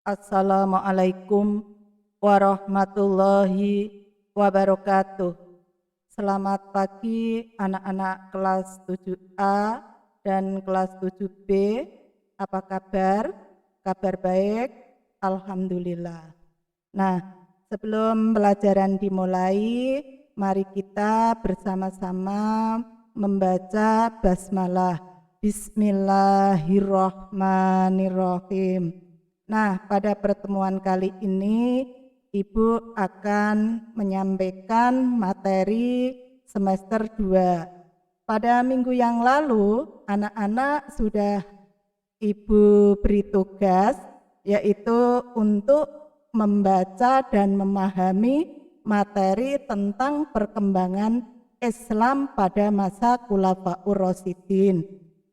Assalamualaikum warahmatullahi wabarakatuh. Selamat pagi anak-anak kelas 7A dan kelas 7B. Apa kabar? Kabar baik? Alhamdulillah. Nah, sebelum pelajaran dimulai, mari kita bersama-sama membaca basmalah. Bismillahirrahmanirrahim. Nah, pada pertemuan kali ini Ibu akan menyampaikan materi semester 2. Pada minggu yang lalu, anak-anak sudah Ibu beri tugas, yaitu untuk membaca dan memahami materi tentang perkembangan Islam pada masa Khulafaur Rasyidin.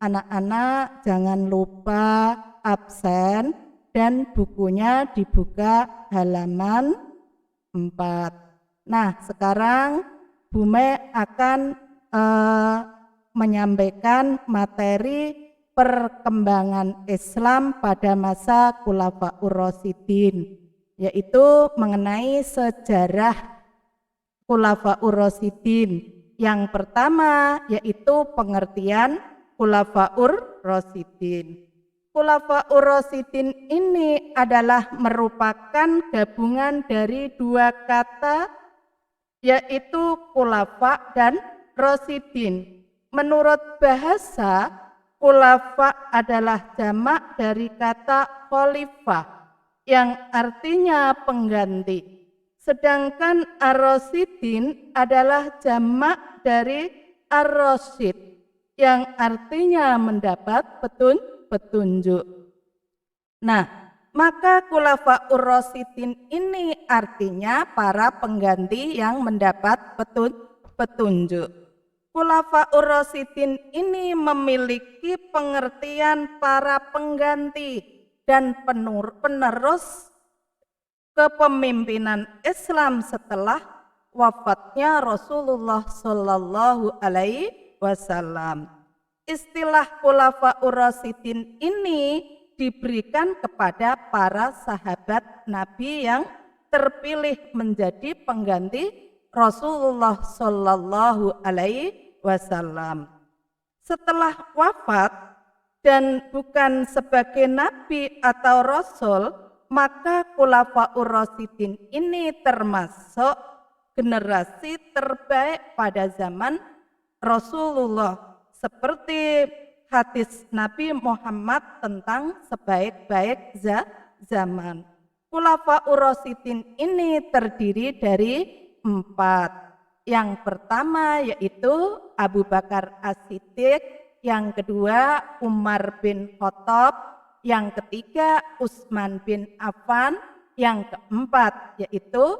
Anak-anak jangan lupa absen dan bukunya dibuka halaman 4. Nah, sekarang Bu Me akan menyampaikan materi perkembangan Islam pada masa Khulafaur Rasyidin, yaitu mengenai sejarah Khulafaur Rasyidin. Yang pertama yaitu pengertian Khulafaur Rasyidin. Khulafaur Rasyidin ini adalah merupakan gabungan dari dua kata, yaitu khulafa dan rasyidin. Menurut bahasa, khulafa adalah jamak dari kata khalifah yang artinya pengganti. Sedangkan ar-rasyidin adalah jamak dari ar-rasyid yang artinya mendapat petunjuk. Nah, maka Khulafaur Rasyidin ini artinya para pengganti yang mendapat petunjuk. Khulafaur Rasyidin ini memiliki pengertian para pengganti dan penerus kepemimpinan Islam setelah wafatnya Rasulullah Shallallahu Alaihi Wasallam. Istilah Khulafaur Rasyidin ini diberikan kepada para sahabat Nabi yang terpilih menjadi pengganti Rasulullah Shallallahu Alaihi Wasallam. Setelah wafat dan bukan sebagai Nabi atau Rasul, maka Khulafaur Rasyidin ini termasuk generasi terbaik pada zaman Rasulullah, seperti hadis Nabi Muhammad tentang sebaik-baik zaman. Khulafaur Rasyidin ini terdiri dari 4. Yang pertama yaitu Abu Bakar As-Siddiq, yang kedua Umar bin Khattab, yang ketiga Utsman bin Affan, yang keempat yaitu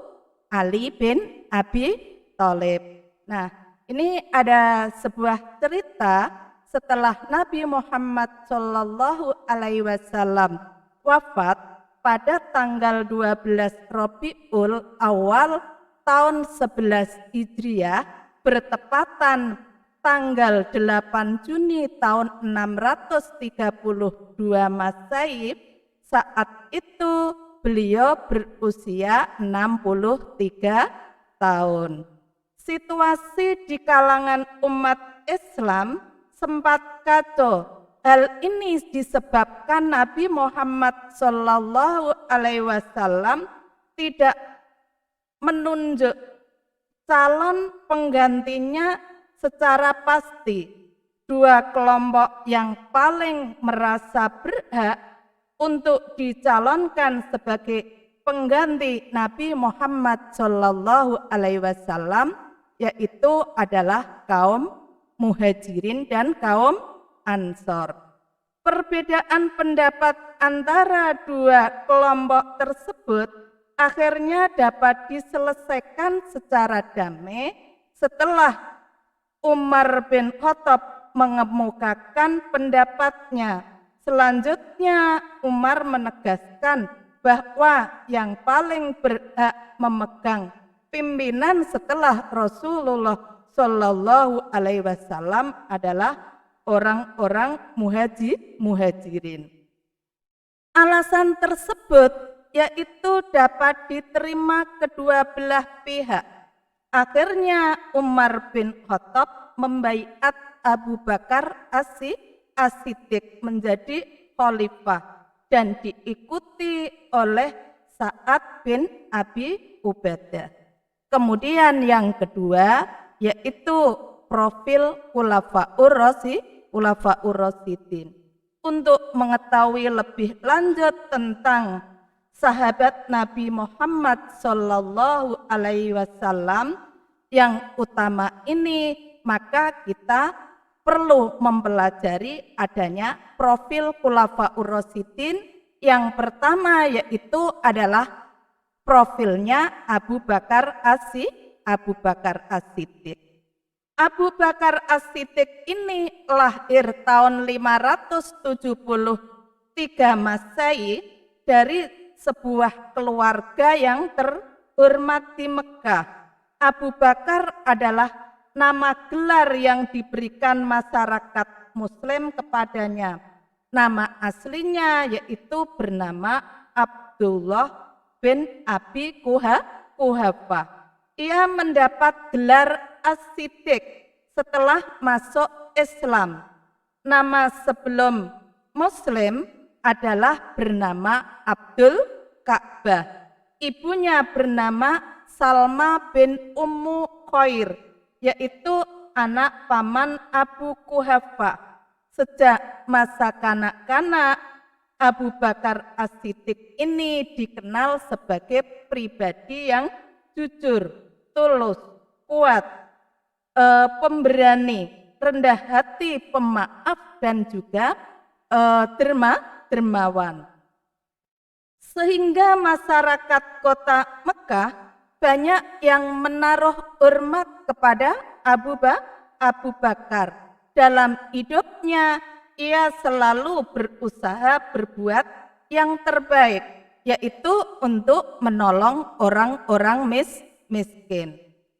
Ali bin Abi Thalib. Nah, ini ada sebuah cerita setelah Nabi Muhammad Shallallahu Alaihi Wasallam wafat pada tanggal 12 Rabiul Awal tahun 11 Hijriah, bertepatan tanggal 8 Juni tahun 632 Masehi. Saat itu beliau berusia 63 tahun. Situasi di kalangan umat Islam sempat kacau. Hal ini disebabkan Nabi Muhammad Shallallahu Alaihi Wasallam tidak menunjuk calon penggantinya secara pasti. Dua kelompok yang paling merasa berhak untuk dicalonkan sebagai pengganti Nabi Muhammad Shallallahu Alaihi Wasallam yaitu adalah kaum Muhajirin dan kaum Ansor. Perbedaan pendapat antara dua kelompok tersebut akhirnya dapat diselesaikan secara damai setelah Umar bin Khattab mengemukakan pendapatnya. Selanjutnya Umar menegaskan bahwa yang paling berhak memegang pimpinan setelah Rasulullah Shallallahu Alaihi Wasallam adalah orang-orang muhajirin. Alasan tersebut yaitu dapat diterima kedua belah pihak. Akhirnya Umar bin Khattab membaiat Abu Bakar As-Siddiq menjadi khalifah dan diikuti oleh Sa'ad bin Abi Ubadah. Kemudian yang kedua yaitu profil Khulafaur Rasyidin. Untuk mengetahui lebih lanjut tentang sahabat Nabi Muhammad Sallallahu Alaihi Wasallam yang utama ini, maka kita perlu mempelajari adanya profil Khulafaur Rasyidin. Yang pertama yaitu adalah profilnya Abu Bakar As-Siddiq. Abu Bakar As-Siddiq ini lahir tahun 573 Masehi dari sebuah keluarga yang terhormat di Mekah. Abu Bakar adalah nama gelar yang diberikan masyarakat Muslim kepadanya. Nama aslinya yaitu bernama Abdullah bin Abi Quhafah. Ia mendapat gelar As-Siddiq setelah masuk Islam. Nama sebelum Muslim adalah bernama Abdul Ka'bah. Ibunya bernama Salma bin Ummu Khair, yaitu anak paman Abu Quhafah. Sejak masa kanak-kanak, Abu Bakar As-Siddiq ini dikenal sebagai pribadi yang jujur, tulus, kuat, pemberani, rendah hati, pemaaf, dan juga dermawan. Sehingga masyarakat kota Mekah banyak yang menaruh hormat kepada Abu Bakar. Dalam hidupnya ia selalu berusaha berbuat yang terbaik, yaitu untuk menolong orang-orang miskin.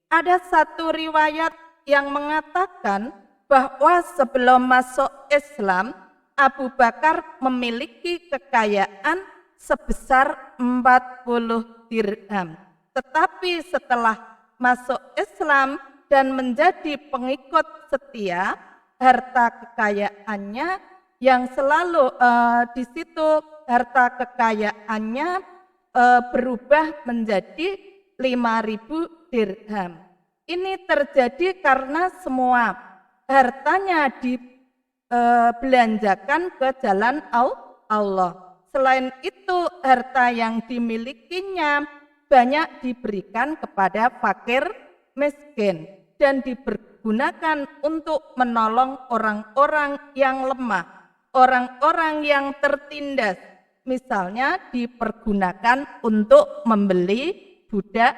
Ada satu riwayat yang mengatakan bahwa sebelum masuk Islam, Abu Bakar memiliki kekayaan sebesar 40 dirham. Tetapi setelah masuk Islam dan menjadi pengikut setia, harta kekayaannya yang selalu di situ harta kekayaannya berubah menjadi 5.000 dirham. Ini terjadi karena semua hartanya dibelanjakan ke jalan Allah. Selain itu, harta yang dimilikinya banyak diberikan kepada fakir miskin dan dipergunakan untuk menolong orang-orang yang lemah, orang-orang yang tertindas. Misalnya dipergunakan untuk membeli budak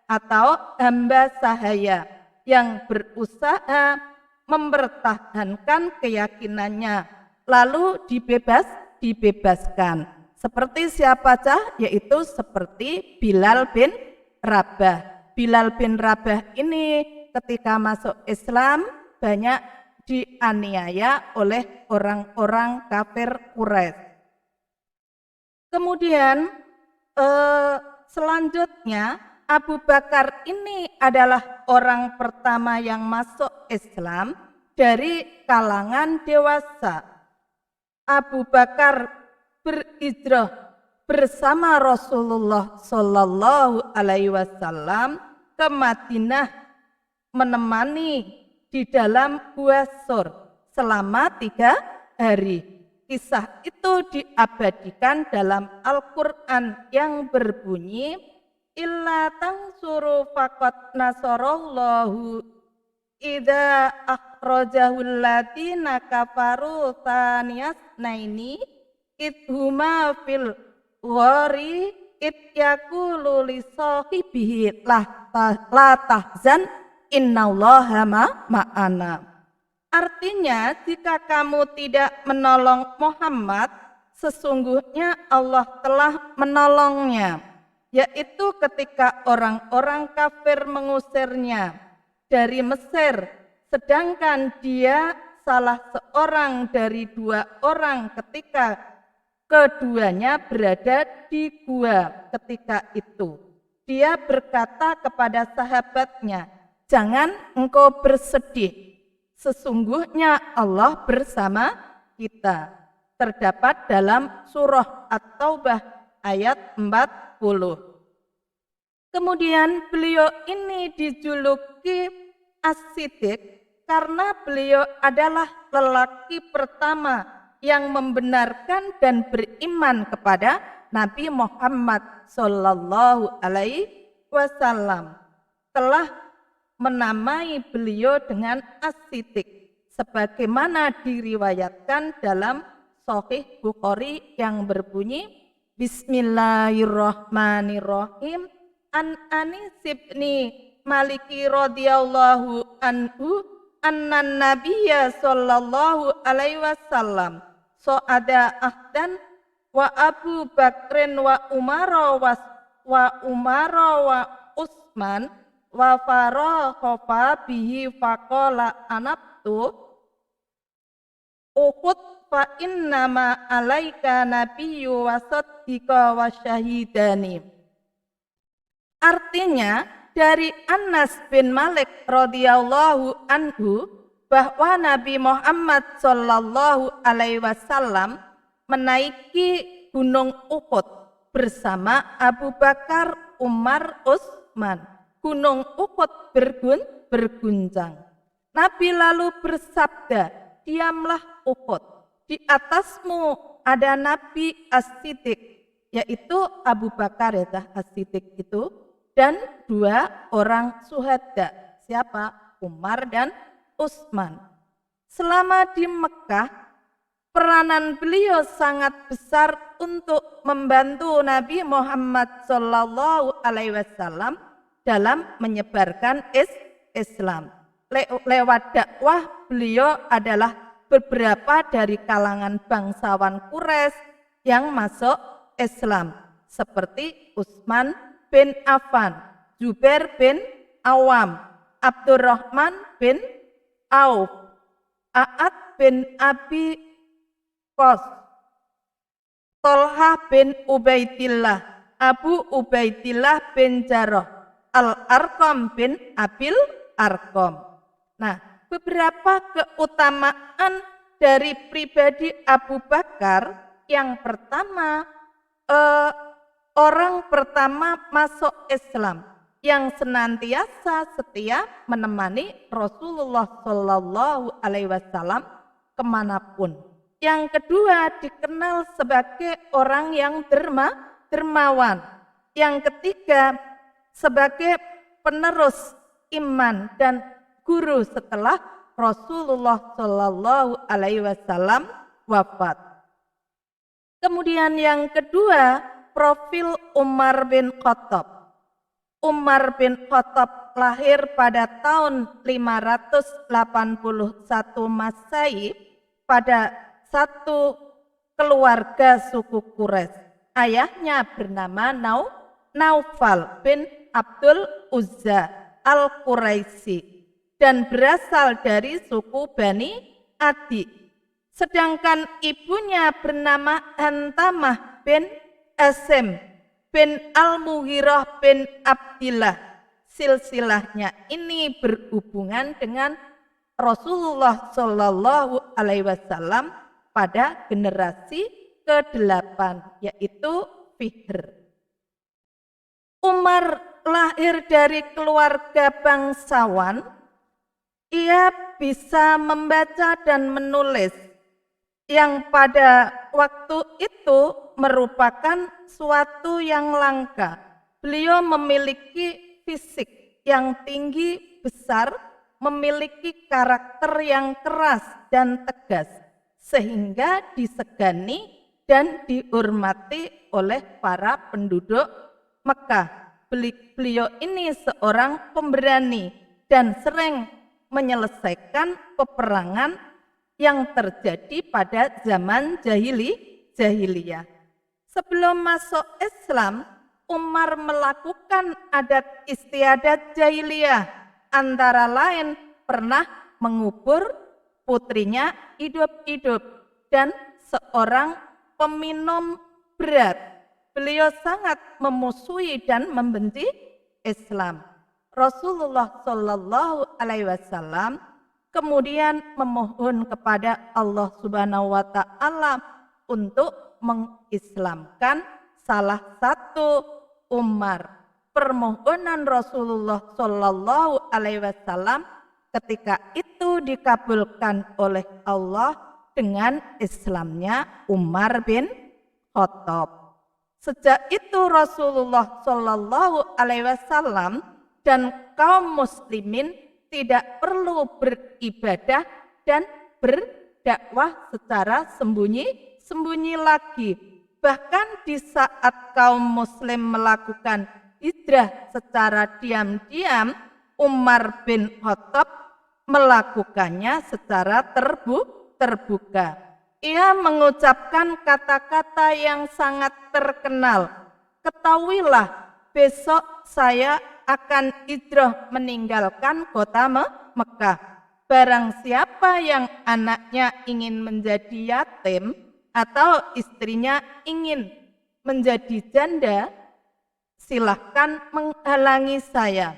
atau hamba sahaya yang berusaha mempertahankan keyakinannya, lalu dibebaskan. Seperti siapa cah? Yaitu seperti Bilal bin Rabah. Bilal bin Rabah ini ketika masuk Islam banyak dianiaya oleh orang-orang kafir Quraisy. Kemudian selanjutnya Abu Bakar ini adalah orang pertama yang masuk Islam dari kalangan dewasa. Abu Bakar berhijrah bersama Rasulullah Sallallahu Alaihi Wasallam ke Madinah, menemani di dalam Gua Sur selama 3 hari. Kisah itu diabadikan dalam Al-Quran yang berbunyi, illa tansuru faqad nasarallahu idza akhrajahul ladina kafaru thaniyasnaini idhuma fil ghari id yaqulu li sahibihi la tahzan innallaha ma'ana. Artinya, jika kamu tidak menolong Muhammad, sesungguhnya Allah telah menolongnya, yaitu ketika orang-orang kafir mengusirnya dari Mesir, sedangkan dia salah seorang dari 2 orang ketika Keduanya berada di gua ketika itu. Dia berkata kepada sahabatnya, "Jangan engkau bersedih. Sesungguhnya Allah bersama kita." Terdapat dalam surah At-Taubah ayat 40. Kemudian beliau ini dijuluki As-Siddiq karena beliau adalah lelaki pertama yang membenarkan dan beriman kepada Nabi Muhammad Sallallahu Alaihi Wasallam. Telah menamai beliau dengan As-Siddiq sebagaimana diriwayatkan dalam Sahih Bukhari yang berbunyi, Bismillahirrahmanirrahim. An Anis bin Maliki radhiyallahu anhu annan nabiyya sallallahu alaihi wasallam so'ada ahdan wa Abu Bakrin wa Umara wa Utsman wa farakha bihi faqala anabtu Uhud fa innama alaika nabiyyu wa saddiqa wa syahidani. Artinya dari Anas bin Malik radhiyallahu anhu bahwa Nabi Muhammad sallallahu alaihi wasallam menaiki Gunung Uhud bersama Abu Bakar, Umar, Utsman. Gunung Uhud berguncang. Nabi lalu bersabda, "Diamlah Uhud, di atasmu ada Nabi As-Siddiq," yaitu Abu Bakar ya As-Siddiq itu, dan 2 orang syuhada. Siapa? Umar dan Utsman. Selama di Mekah, peranan beliau sangat besar untuk membantu Nabi Muhammad Sallallahu Alaihi Wasallam dalam menyebarkan Islam. Lewat dakwah beliau adalah beberapa dari kalangan bangsawan Quraisy yang masuk Islam seperti Utsman bin Affan, Zubair bin Awam, Abdurrahman bin Auf, A'ad bin Abi Qas, Tolhah bin Ubaidillah, Abu Ubaidillah bin Jarrah, Al-Arqam bin Abil Arqam. Nah, beberapa keutamaan dari pribadi Abu Bakar. Yang pertama, orang pertama masuk Islam yang senantiasa setia menemani Rasulullah Shallallahu Alaihi Wasallam kemanapun. Yang kedua, dikenal sebagai orang yang dermawan. Yang ketiga, sebagai penerus iman dan guru setelah Rasulullah Shallallahu Alaihi Wasallam wafat. Kemudian yang kedua, profil Umar bin Khattab. Umar bin Khattab lahir pada tahun 581 Masehi pada satu keluarga suku Quraisy. Ayahnya bernama Naufal bin Abdul Uzza al-Quraisy dan berasal dari suku Bani Adi. Sedangkan ibunya bernama Hantamah bin Asim bin Al-Mughirah bin Abdillah. Silsilahnya ini berhubungan dengan Rasulullah Shallallahu Alaihi Wasallam pada generasi ke-8, yaitu Fihr. Umar lahir dari keluarga bangsawan. Ia bisa membaca dan menulis, yang pada waktu itu merupakan suatu yang langka. Beliau memiliki fisik yang tinggi besar, memiliki karakter yang keras dan tegas, sehingga disegani dan dihormati oleh para penduduk Mekah. Beliau ini seorang pemberani dan sering menyelesaikan peperangan yang terjadi pada zaman jahiliyah. Sebelum masuk Islam, Umar melakukan adat istiadat jahiliyah, antara lain pernah mengubur putrinya hidup-hidup dan seorang peminum berat. Beliau sangat memusuhi dan membenci Islam. Rasulullah Shallallahu Alaihi Wasallam kemudian memohon kepada Allah Subhanahu Wa Taala untuk mengislamkan salah satu Umar. Permohonan Rasulullah Shallallahu Alaihi Wasallam ketika itu dikabulkan oleh Allah dengan Islamnya Umar bin Khattab. Sejak itu Rasulullah Shallallahu Alaihi Wasallam dan kaum muslimin tidak perlu beribadah dan berdakwah secara sembunyi-sembunyi lagi. Bahkan di saat kaum muslim melakukan hijrah secara diam-diam, Umar bin Khattab melakukannya secara terbuka. Ia mengucapkan kata-kata yang sangat terkenal. Ketahuilah, besok saya akan hijrah meninggalkan kota Mekah. Barang siapa yang anaknya ingin menjadi yatim atau istrinya ingin menjadi janda, silahkan menghalangi saya.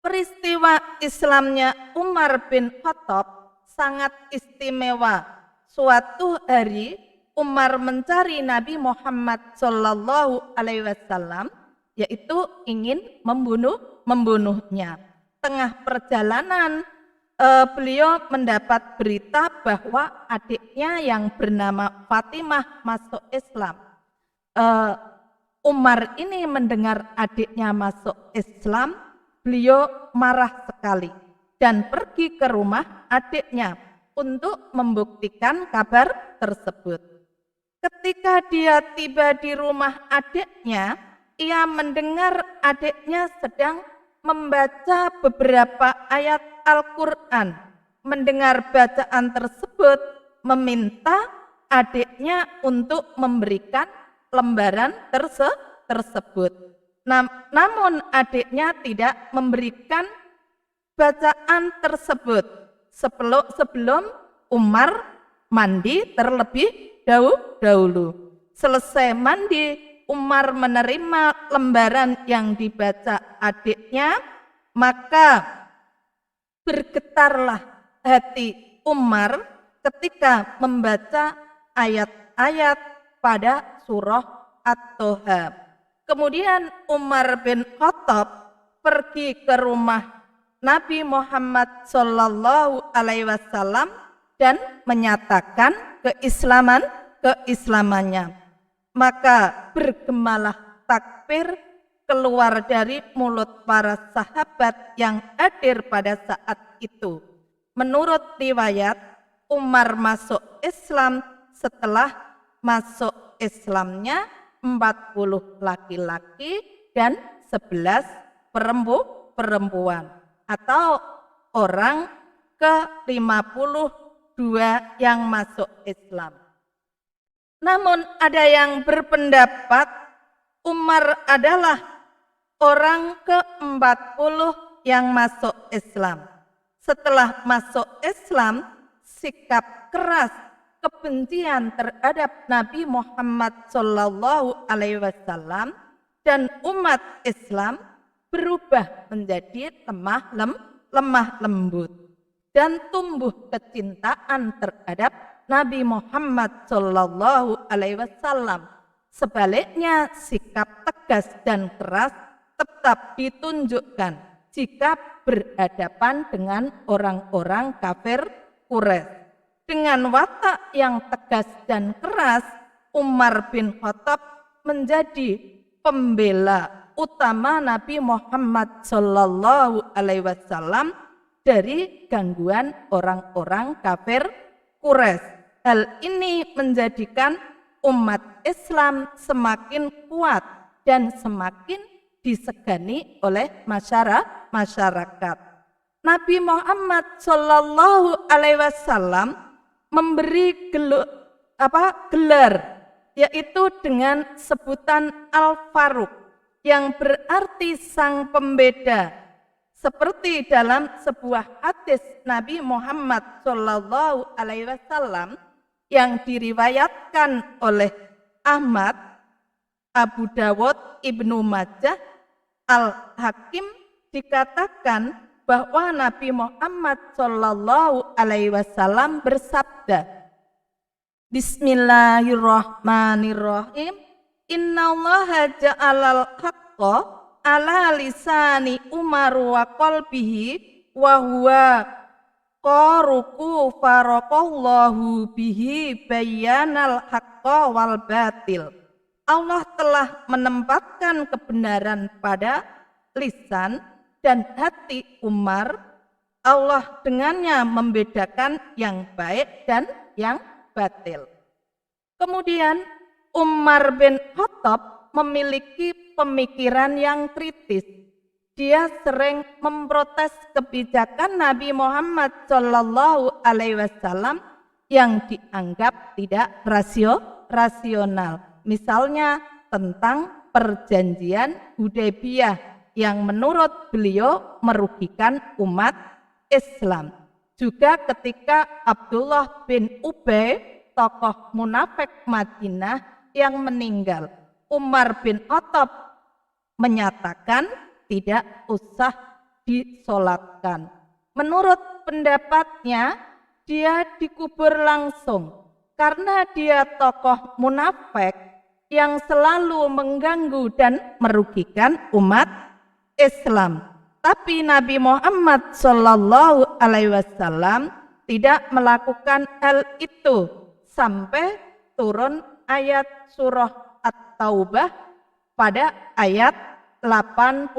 Peristiwa Islamnya Umar bin Khattab sangat istimewa. Suatu hari Umar mencari Nabi Muhammad Shallallahu Alaihi Wasallam, yaitu ingin membunuhnya. Tengah perjalanan beliau mendapat berita bahwa adiknya yang bernama Fatimah masuk Islam. Umar ini mendengar adiknya masuk Islam, beliau marah sekali dan pergi ke rumah adiknya untuk membuktikan kabar tersebut. Ketika dia tiba di rumah adiknya, ia mendengar adiknya sedang membaca beberapa ayat Al-Quran. Mendengar bacaan tersebut, meminta adiknya untuk memberikan lembaran tersebut. Namun adiknya tidak memberikan bacaan tersebut. Sebelum Umar mandi terlebih dahulu. Selesai mandi, Umar menerima lembaran yang dibaca adiknya, maka bergetarlah hati Umar ketika membaca ayat-ayat pada surah At-Toha. Kemudian Umar bin Khattab pergi ke rumah Nabi Muhammad Shallallahu Alaihi Wasallam dan menyatakan keislamannya. Maka bergemalah takbir keluar dari mulut para sahabat yang hadir pada saat itu. Menurut riwayat, Umar masuk Islam setelah masuk Islamnya 40 laki-laki dan 11 perempuan, atau orang ke-52 yang masuk Islam. Namun ada yang berpendapat Umar adalah orang ke-40 yang masuk Islam. Setelah masuk Islam, sikap keras kebencian terhadap Nabi Muhammad Shallallahu Alaihi Wasallam dan umat Islam berubah menjadi lemah lembut dan tumbuh kecintaan terhadap Nabi Muhammad Shallallahu Alaihi Wasallam. Sebaliknya, sikap tegas dan keras tetap ditunjukkan jika berhadapan dengan orang-orang kafir Quraisy. Dengan watak yang tegas dan keras, Umar bin Khattab menjadi pembela utama Nabi Muhammad Shallallahu Alaihi Wasallam dari gangguan orang-orang kafir Quraisy. Hal ini menjadikan umat Islam semakin kuat dan semakin disegani oleh masyarakat. Nabi Muhammad Shallallahu Alaihi Wasallam memberi gelar, yaitu dengan sebutan Al-Faruq, yang berarti sang pembeda. Seperti dalam sebuah hadis Nabi Muhammad Shallallahu Alaihi Wasallam yang diriwayatkan oleh Ahmad, Abu Dawud, Ibnu Majah, Al-Hakim, dikatakan bahwa Nabi Muhammad Shallallahu Alaihi Wasallam bersabda, Bismillahirrahmanirrahim. Innallaha ja'alal haqqa ala lisani Umar wa qalbihi wa huwa qaruku faraqallahu bihi bayanal haqqa wal batil. Allah telah menempatkan kebenaran pada lisan dan hati Umar. Allah dengannya membedakan yang baik dan yang batil. Kemudian Umar bin Khattab memiliki pemikiran yang kritis. Dia sering memprotes kebijakan Nabi Muhammad Shallallahu Alaihi Wasallam yang dianggap tidak rasional. Misalnya tentang perjanjian Hudaybiyah yang menurut beliau merugikan umat Islam. Juga ketika Abdullah bin Ubay, tokoh munafik Madinah yang meninggal, Umar bin Khattab menyatakan tidak usah disolatkan. Menurut pendapatnya, dia dikubur langsung karena dia tokoh munafik yang selalu mengganggu dan merugikan umat Islam. Tapi Nabi Muhammad Shallallahu Alaihi Wasallam tidak melakukan hal itu sampai turun ayat surah At-Taubah pada ayat 84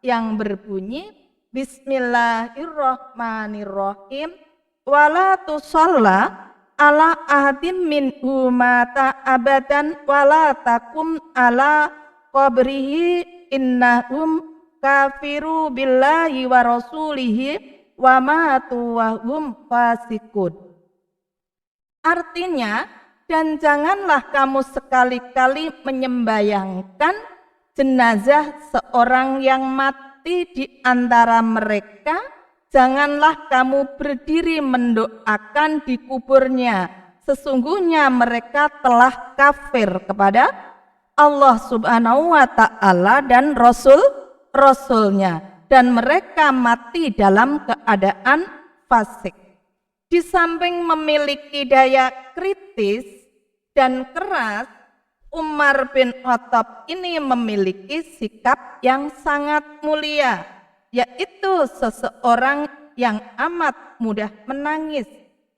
yang berbunyi Bismillahirrahmanirrahim. Wala tusalla ala ahadim minhum mata abadan wala takum ala qabrihi innahum kafiru billahi wa rasulihi wa matu wa hum fasikun. Artinya, dan janganlah kamu sekali-kali menyembayangkan jenazah seorang yang mati di antara mereka. Janganlah kamu berdiri mendoakan di kuburnya. Sesungguhnya mereka telah kafir kepada Allah Subhanahu wa Ta'ala dan Rasulnya, dan mereka mati dalam keadaan fasik. Di samping memiliki daya kritis dan keras, Umar bin Khattab ini memiliki sikap yang sangat mulia, yaitu seseorang yang amat mudah menangis.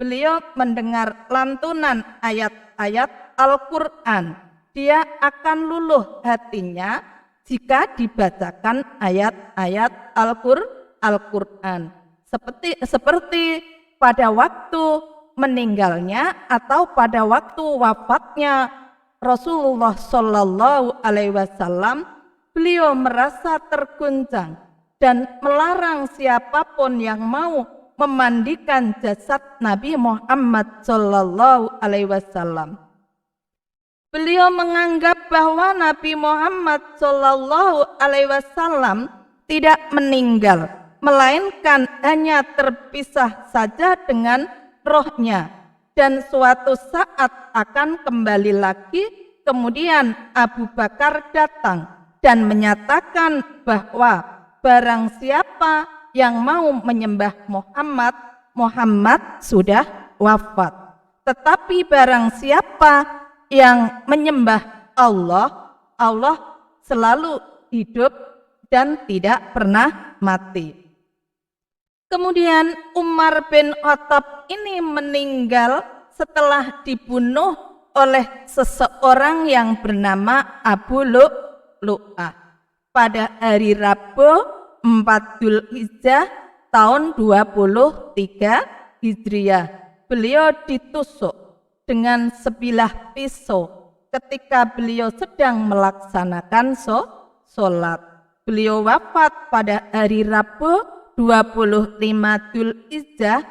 Beliau mendengar lantunan ayat-ayat Al-Quran. Dia akan luluh hatinya jika dibacakan ayat-ayat Al-Quran. Seperti pada waktu meninggalnya atau pada waktu wafatnya Rasulullah Shallallahu Alaihi Wasallam, beliau merasa terguncang dan melarang siapapun yang mau memandikan jasad Nabi Muhammad Shallallahu Alaihi Wasallam. Beliau menganggap bahwa Nabi Muhammad Shallallahu Alaihi Wasallam tidak meninggal, melainkan hanya terpisah saja dengan rohnya, dan suatu saat akan kembali lagi. Kemudian Abu Bakar datang dan menyatakan bahwa barang siapa yang mau menyembah Muhammad, Muhammad sudah wafat. Tetapi barang siapa yang menyembah Allah, Allah selalu hidup dan tidak pernah mati. Kemudian Umar bin Khattab ini meninggal setelah dibunuh oleh seseorang yang bernama Abu Lu'lu'ah pada hari Rabu 4 Dzulhijjah tahun 23 Hijriah. Beliau ditusuk dengan sebilah pisau ketika beliau sedang melaksanakan sholat. Beliau wafat pada hari Rabu 25 Dzulhijjah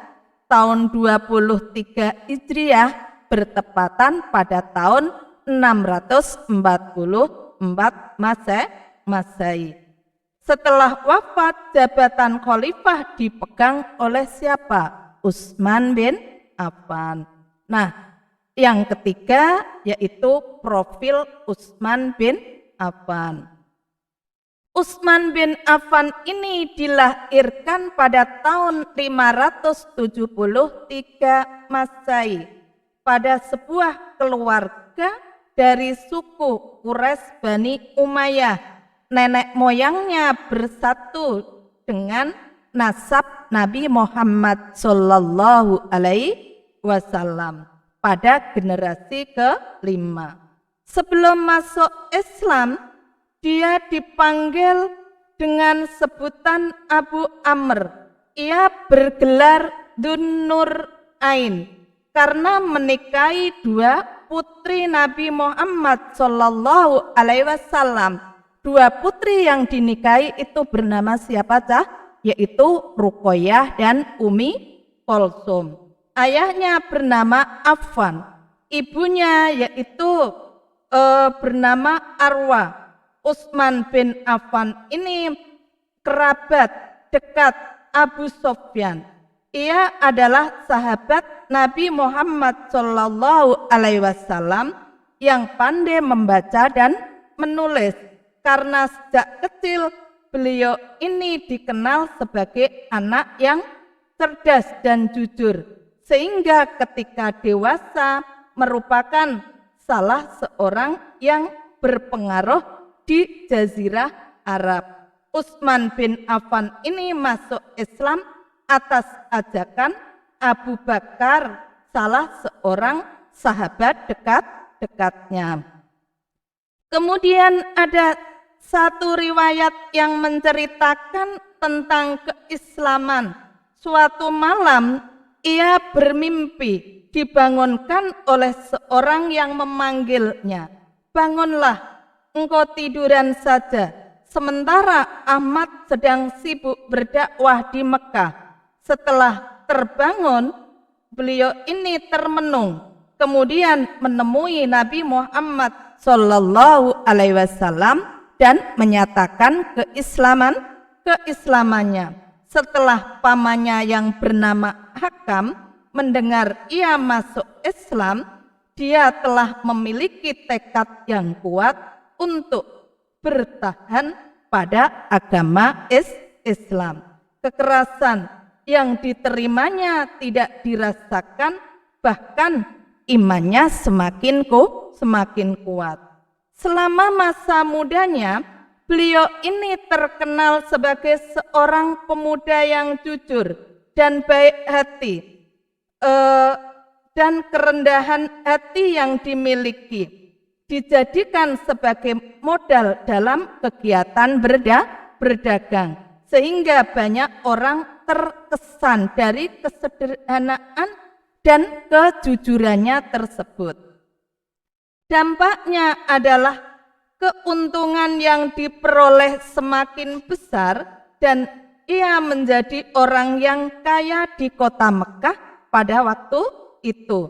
tahun 23 Hijriah, bertepatan pada tahun 644 Masehi. Setelah wafat, jabatan khalifah dipegang oleh siapa? Utsman bin Affan. Nah, yang ketiga yaitu profil Utsman bin Affan. Utsman bin Affan ini dilahirkan pada tahun 573 Masehi pada sebuah keluarga dari suku Quraisy Bani Umayyah. Nenek moyangnya bersatu dengan nasab Nabi Muhammad Shallallahu Alaihi Wasallam pada generasi kelima. Sebelum masuk Islam, dia dipanggil dengan sebutan Abu Amr. Ia bergelar Dzun Nurain karena menikahi dua putri Nabi Muhammad Shallallahu Alaihi Wasallam. Dua putri yang dinikahi itu bernama siapa cah? Yaitu Ruqayyah dan Umi Kulsum. Ayahnya bernama Affan, ibunya yaitu bernama Arwa. Utsman bin Affan ini kerabat dekat Abu Sufyan. Ia adalah sahabat Nabi Muhammad Shallallahu Alaihi Wasallam yang pandai membaca dan menulis. Karena sejak kecil beliau ini dikenal sebagai anak yang cerdas dan jujur, sehingga ketika dewasa merupakan salah seorang yang berpengaruh di Jazirah Arab. Utsman bin Affan ini masuk Islam atas ajakan Abu Bakar, salah seorang sahabat dekat-dekatnya. Kemudian ada satu riwayat yang menceritakan tentang keislaman. Suatu malam ia bermimpi dibangunkan oleh seorang yang memanggilnya. Bangunlah, engkau tiduran saja. Sementara Ahmad sedang sibuk berdakwah di Mekah. Setelah terbangun, beliau ini termenung. Kemudian menemui Nabi Muhammad Sallallahu Alaihi Wasallam dan menyatakan keislamannya. Setelah pamannya yang bernama Hakam mendengar ia masuk Islam, dia telah memiliki tekad yang kuat untuk bertahan pada agama Islam. Kekerasan yang diterimanya tidak dirasakan, bahkan imannya semakin kuat. Selama masa mudanya, beliau ini terkenal sebagai seorang pemuda yang jujur dan baik hati, dan kerendahan hati yang dimiliki dijadikan sebagai modal dalam kegiatan berdagang, sehingga banyak orang terkesan dari kesederhanaan dan kejujurannya tersebut. Dampaknya adalah keuntungan yang diperoleh semakin besar dan ia menjadi orang yang kaya di kota Mekah pada waktu itu.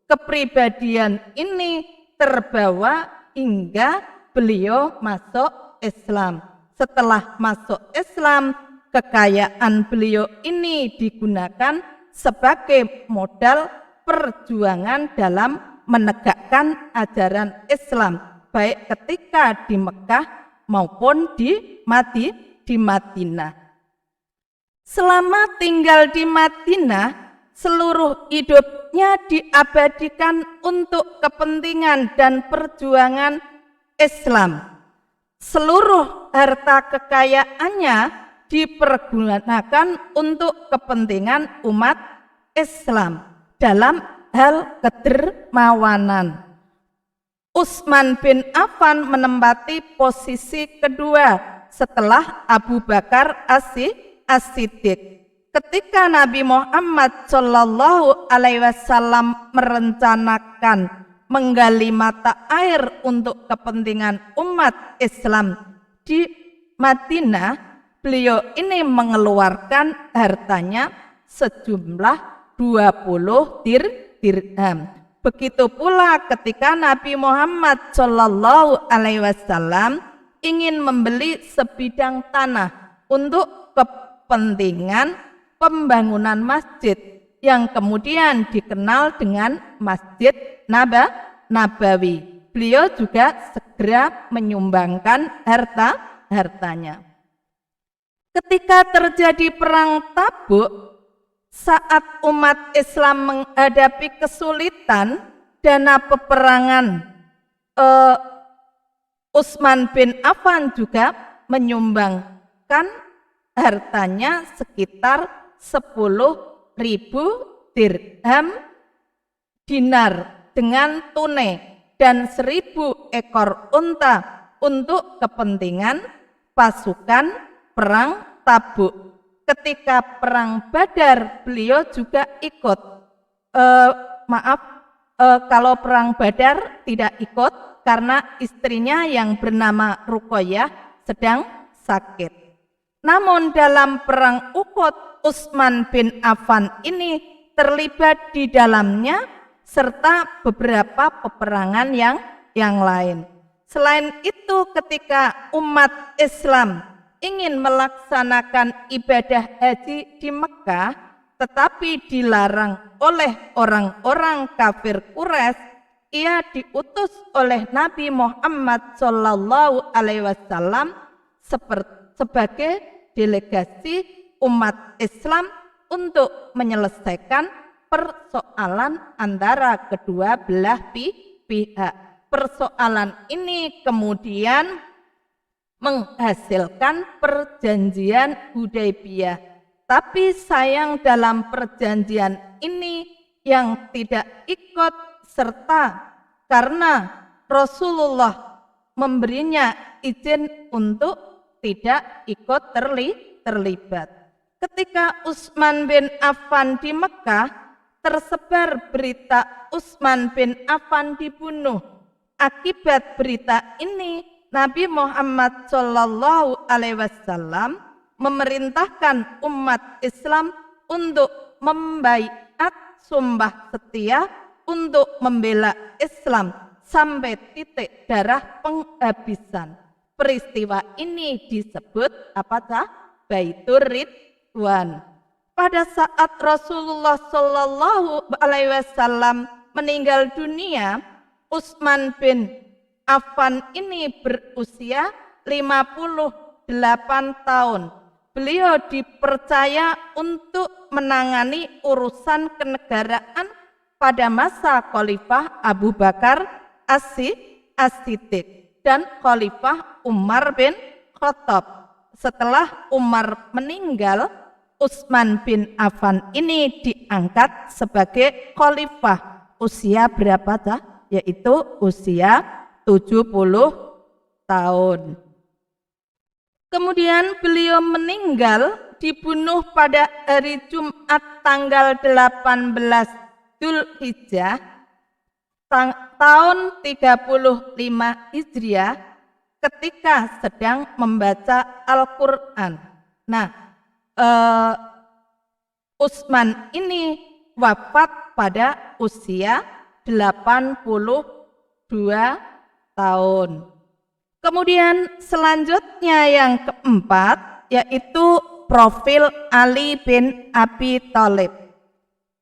Kepribadian ini terbawa hingga beliau masuk Islam. Setelah masuk Islam, kekayaan beliau ini digunakan sebagai modal perjuangan dalam menegakkan ajaran Islam, baik ketika di Mekah maupun di Madinah. Selama tinggal di Madinah, seluruh hidupnya diabadikan untuk kepentingan dan perjuangan Islam. Seluruh harta kekayaannya dipergunakan untuk kepentingan umat Islam dalam hal kedermawanan. Utsman bin Affan menempati posisi kedua setelah Abu Bakar As-Siddiq. Ketika Nabi Muhammad Shallallahu Alaihi Wasallam merencanakan menggali mata air untuk kepentingan umat Islam di Madinah, beliau ini mengeluarkan hartanya sejumlah 20 dirham. Begitu pula ketika Nabi Muhammad Shallallahu Alaihi Wasallam ingin membeli sebidang tanah untuk kepentingan pembangunan masjid yang kemudian dikenal dengan Masjid Nabawi. Beliau juga segera menyumbangkan hartanya. Ketika terjadi perang Tabuk, saat umat Islam menghadapi kesulitan, dana peperangan Utsman bin Affan juga menyumbangkan hartanya sekitar 10.000 dirham dinar dengan tunai dan 1.000 ekor unta untuk kepentingan pasukan perang Tabuk. Ketika perang Badar beliau juga ikut. Kalau perang Badar tidak ikut karena istrinya yang bernama Ruqayyah sedang sakit. Namun dalam perang Uhud, Utsman bin Affan ini terlibat di dalamnya serta beberapa peperangan yang lain. Selain itu, ketika umat Islam ingin melaksanakan ibadah haji di Mekah, tetapi dilarang oleh orang-orang kafir Quraisy, ia diutus oleh Nabi Muhammad SAW sebagai delegasi umat Islam untuk menyelesaikan persoalan antara kedua belah pihak. Persoalan ini kemudian menghasilkan perjanjian Hudaybiyah. Tapi sayang dalam perjanjian ini yang tidak ikut serta karena Rasulullah memberinya izin untuk tidak ikut terlibat. Ketika Utsman bin Affan di Mekah, tersebar berita Utsman bin Affan dibunuh. Akibat berita ini, Nabi Muhammad SAW memerintahkan umat Islam untuk membaiat sumpah setia untuk membela Islam sampai titik darah penghabisan. Peristiwa ini disebut Baitur Ridwan. Pada saat Rasulullah SAW meninggal dunia, Utsman bin Affan ini berusia 58 tahun. Beliau dipercaya untuk menangani urusan kenegaraan pada masa Khalifah Abu Bakar As-Siddiq dan Khalifah Umar bin Khattab. Setelah Umar meninggal, Utsman bin Affan ini diangkat sebagai khalifah. Usia berapa Yaitu usia 70 tahun. Kemudian beliau meninggal dibunuh pada hari Jumat tanggal 18 Dzulhijjah tahun 35 Hijriah ketika sedang membaca Al-Quran. Nah, Utsman ini wafat pada usia 82 tahun. Kemudian selanjutnya yang keempat yaitu profil Ali bin Abi Thalib.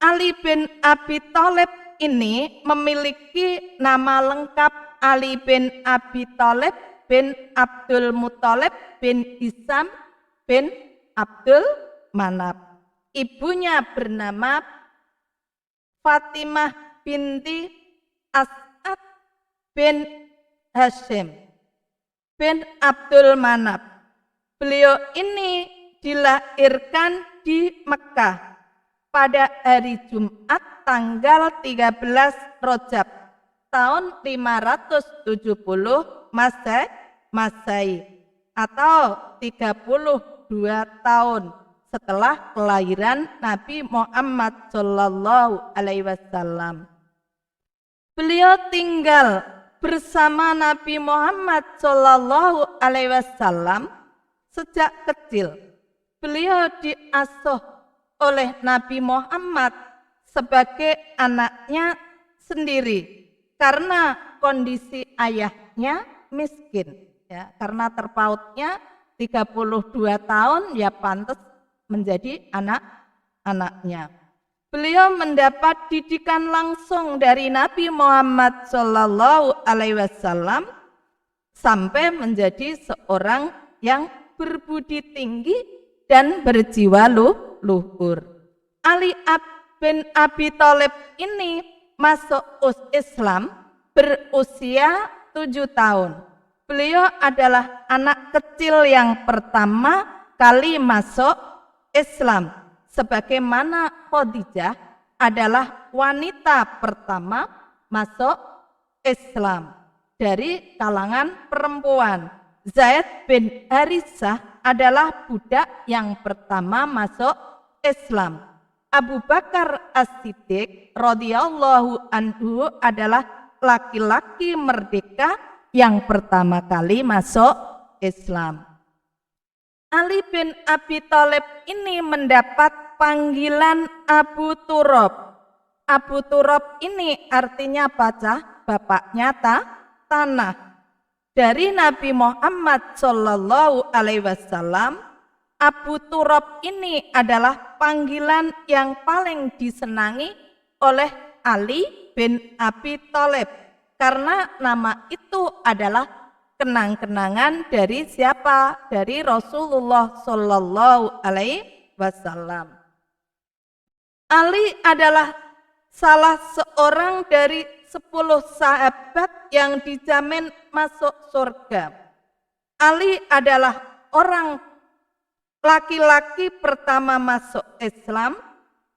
Ali bin Abi Thalib ini memiliki nama lengkap Ali bin Abi Thalib bin Abdul Muthalib bin Hisam bin Abdul Manaf. Ibunya bernama Fatimah binti As'ad bin Hashim bin Abdul Manaf. Beliau ini dilahirkan di Mekah pada hari Jumat tanggal 13 Rajab tahun 570 Masehi atau 32 tahun setelah kelahiran Nabi Muhammad SAW. Beliau tinggal bersama Nabi Muhammad SAW sejak kecil. Beliau diasuh oleh Nabi Muhammad sebagai anaknya sendiri karena kondisi ayahnya miskin, ya, karena terpautnya 32 tahun ya pantas menjadi anaknya. Beliau mendapat didikan langsung dari Nabi Muhammad Shallallahu Alaihi Wasallam sampai menjadi seorang yang berbudi tinggi dan berjiwa luhur. Ali bin Abi Thalib ini masuk Islam berusia 7 tahun. Beliau adalah anak kecil yang pertama kali masuk Islam, sebagaimana Khadijah adalah wanita pertama masuk Islam dari kalangan perempuan. Zaid bin Haritsah adalah budak yang pertama masuk Islam. Abu Bakar As-Siddiq radhiyallahu anhu adalah laki-laki merdeka yang pertama kali masuk Islam. Ali bin Abi Thalib ini mendapat panggilan Abu Turab. Abu Turab ini artinya bapaknya tanah. Dari Nabi Muhammad Shallallahu Alaihi Wasallam, Abu Turab ini adalah panggilan yang paling disenangi oleh Ali bin Abi Thalib, karena nama itu adalah kenang-kenangan dari siapa? Dari Rasulullah Shallallahu Alaihi Wasallam. Ali adalah salah seorang dari 10 sahabat yang dijamin masuk surga. Ali adalah orang laki-laki pertama masuk Islam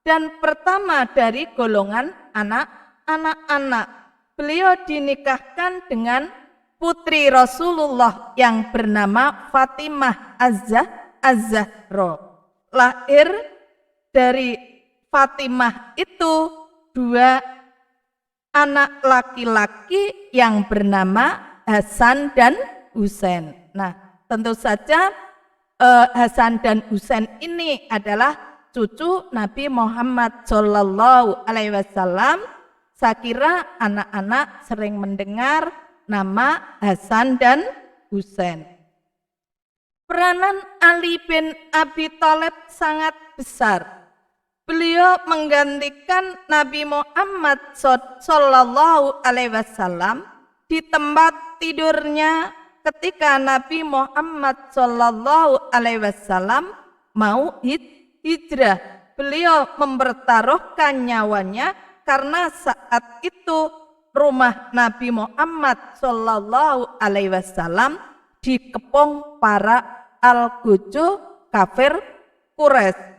dan pertama dari golongan anak-anak. Beliau dinikahkan dengan putri Rasulullah yang bernama Fatimah Az-Zahra. Lahir dari Fatimah itu 2 anak laki-laki yang bernama Hasan dan Husain. Nah, tentu saja Hasan dan Husain ini adalah cucu Nabi Muhammad Shallallahu Alaihi Wasallam. Saya kira anak-anak sering mendengar nama Hasan dan Husain. Peranan Ali bin Abi Thalib sangat besar. Beliau menggantikan Nabi Muhammad Shallallahu Alaihi Wasallam di tempat tidurnya ketika Nabi Muhammad Shallallahu Alaihi Wasallam mau hijrah. Beliau mempertaruhkan nyawanya karena saat itu rumah Nabi Muhammad Shallallahu Alaihi Wasallam dikepung para al-Gojo kafir Quraisy.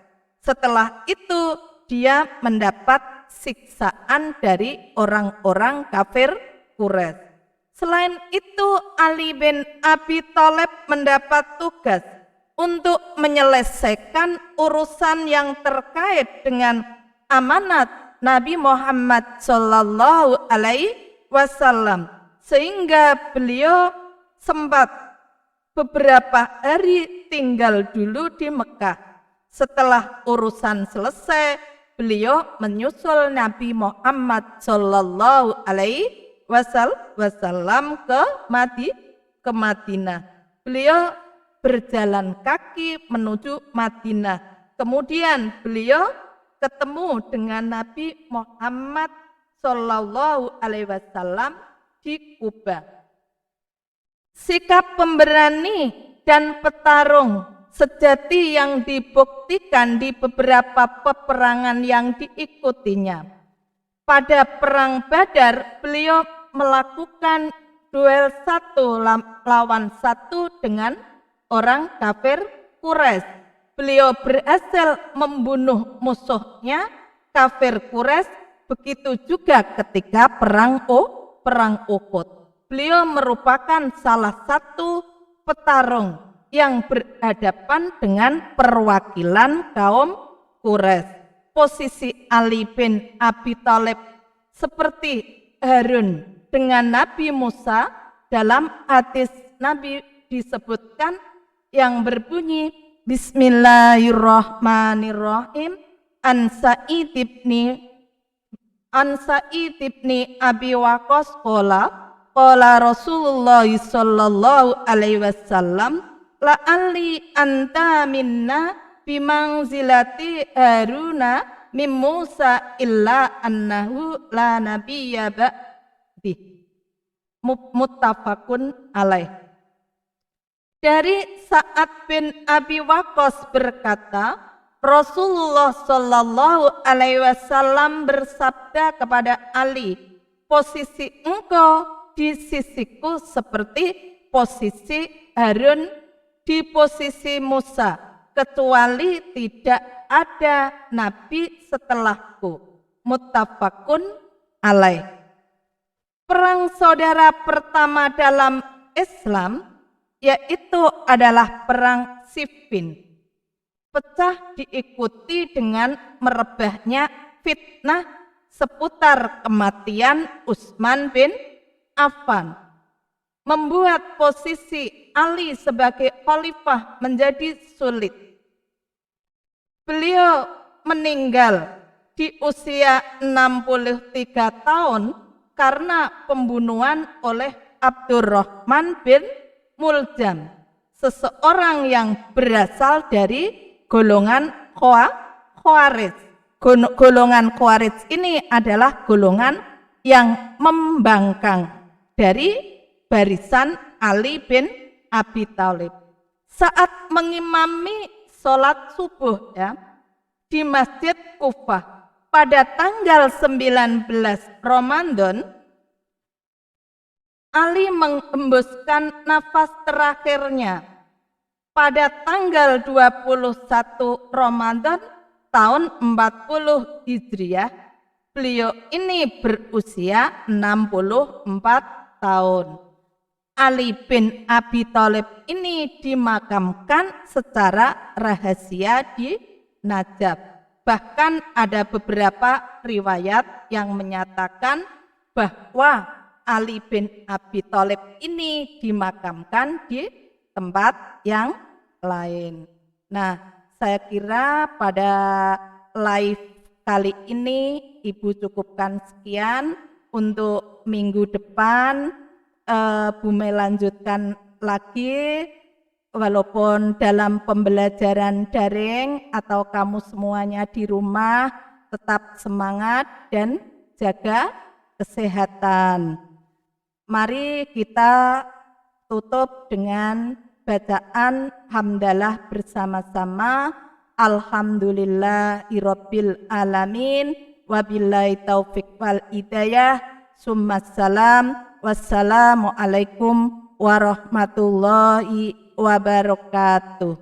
Setelah itu dia mendapat siksaan dari orang-orang kafir Quraisy. Selain itu Ali bin Abi Thalib mendapat tugas untuk menyelesaikan urusan yang terkait dengan amanat Nabi Muhammad Shallallahu Alaihi Wasallam, sehingga beliau sempat beberapa hari tinggal dulu di Mekah. Setelah urusan selesai, beliau menyusul Nabi Muhammad Shallallahu Alaihi Wasallam ke Madinah. Beliau berjalan kaki menuju Madinah. Kemudian beliau ketemu dengan Nabi Muhammad Shallallahu Alaihi Wasallam di Kuba. Sikap pemberani dan petarung sejati yang dibuktikan di beberapa peperangan yang diikutinya. Pada perang Badar, beliau melakukan duel 1 lawan 1 dengan orang kafir Quraisy. Beliau berhasil membunuh musuhnya kafir Quraisy, begitu juga ketika perang Uhud. Beliau merupakan salah satu petarung yang berhadapan dengan perwakilan kaum Quraisy. Posisi Ali bin Abi Thalib seperti Harun dengan Nabi Musa. Dalam hadis Nabi disebutkan yang berbunyi Bismillahirrahmanirrahim an Sa'id ibni Abi Waqqas qala Rasulullah sallallahu alaihi wasallam la'alli anta minna bimangzilati Haruna min Musa illa annahu la nabiyya ba'di. Muttafaqun alaih. Dari Sa'ad bin Abi Waqqas berkata, Rasulullah Shallallahu Alaihi Wasallam bersabda kepada Ali, posisi engkau di sisiku seperti posisi Harun di posisi Musa, kecuali tidak ada nabi setelahku. Muttafaqun alaih. Perang saudara pertama dalam Islam yaitu adalah perang Siffin. Pecah diikuti dengan merebahnya fitnah seputar kematian Utsman bin Affan, membuat posisi Ali sebagai khalifah menjadi sulit. Beliau meninggal di usia 63 tahun karena pembunuhan oleh Abdurrahman bin Muljam, seseorang yang berasal dari golongan Khawarij. Golongan Khawarij ini adalah golongan yang membangkang dari barisan Ali bin Abi Thalib. Saat mengimami sholat subuh di Masjid Kufah pada tanggal 19 Ramadan, Ali menghembuskan nafas terakhirnya pada tanggal 21 Ramadan tahun 40 Hijriah. Beliau ini berusia 64 tahun. Ali bin Abi Thalib ini dimakamkan secara rahasia di Najaf. Bahkan ada beberapa riwayat yang menyatakan bahwa Ali bin Abi Thalib ini dimakamkan di tempat yang lain. Nah, saya kira pada live kali ini Ibu cukupkan sekian. Untuk minggu depan Bu Mei lanjutkan lagi, walaupun dalam pembelajaran daring atau kamu semuanya di rumah, tetap semangat dan jaga kesehatan. Mari kita tutup dengan bacaan hamdalah bersama-sama. Alhamdulillahirabbil alamin, wabillahi taufik wal hidayah. Summassalam, wassalamualaikum warahmatullahi wabarakatuh.